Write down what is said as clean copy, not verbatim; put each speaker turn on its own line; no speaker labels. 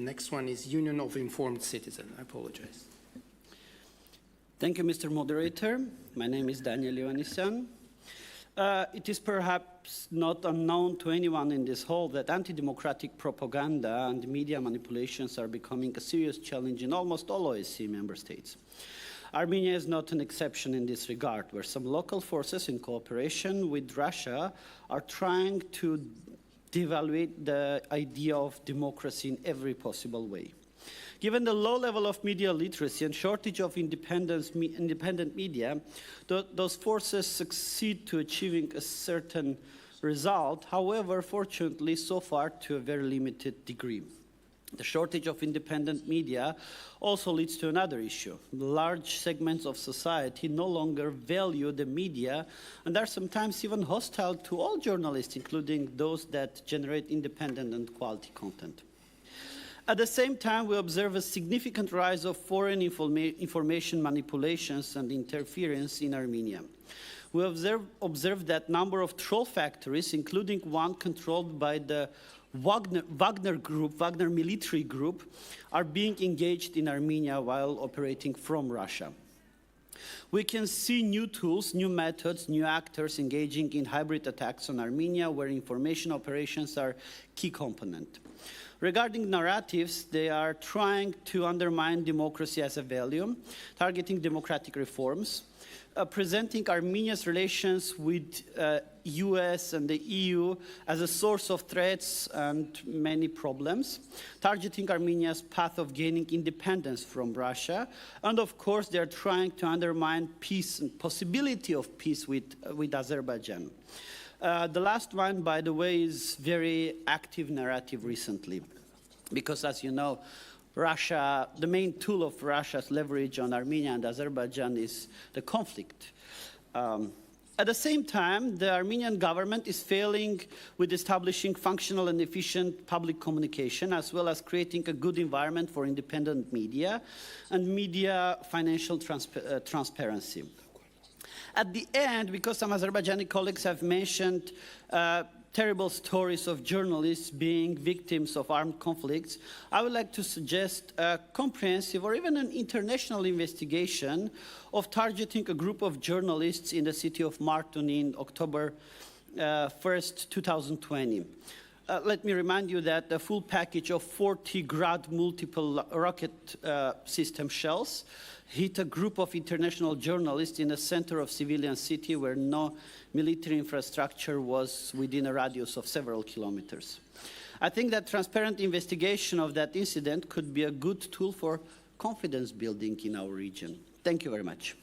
next one is Union of Informed Citizen. I apologize.
Thank you, Mr. Moderator. My name is Daniel Ioannisyane. It is perhaps not unknown to anyone in this hall that anti-democratic propaganda and media manipulations are becoming a serious challenge in almost all OSCE member states. Armenia is not an exception in this regard, where some local forces in cooperation with Russia are trying to devaluate the idea of democracy in every possible way. Given the low level of media literacy and shortage of independent media, those forces succeed to achieving a certain result, however, fortunately, so far to a very limited degree. The shortage of independent media also leads to another issue. Large segments of society no longer value the media and are sometimes even hostile to all journalists, including those that generate independent and quality content. At the same time, we observe a significant rise of foreign information manipulations and interference in Armenia. We observe that number of troll factories, including one controlled by the Wagner military group, are being engaged in Armenia while operating from Russia. We can see new tools, new methods, new actors engaging in hybrid attacks on Armenia, where information operations are a key component. Regarding narratives, they are trying to undermine democracy as a value, targeting democratic reforms, presenting Armenia's relations with US and the EU as a source of threats and many problems, targeting Armenia's path of gaining independence from Russia, and of course they are trying to undermine peace and possibility of peace with Azerbaijan. The last one, by the way, is very active narrative recently, because as you know, Russia, the main tool of Russia's leverage on Armenia and Azerbaijan is the conflict. At the same time, the Armenian government is failing with establishing functional and efficient public communication, as well as creating a good environment for independent media and media financial transparency. At the end, because some Azerbaijani colleagues have mentioned terrible stories of journalists being victims of armed conflicts, I would like to suggest a comprehensive or even an international investigation of targeting a group of journalists in the city of Martun in October 1st, 2020. Let me remind you that the full package of 40 Grad multiple rocket system shells hit a group of international journalists in the center of civilian city where no military infrastructure was within a radius of several kilometers. I think that transparent investigation of that incident could be a good tool for confidence building in our region. Thank you very much.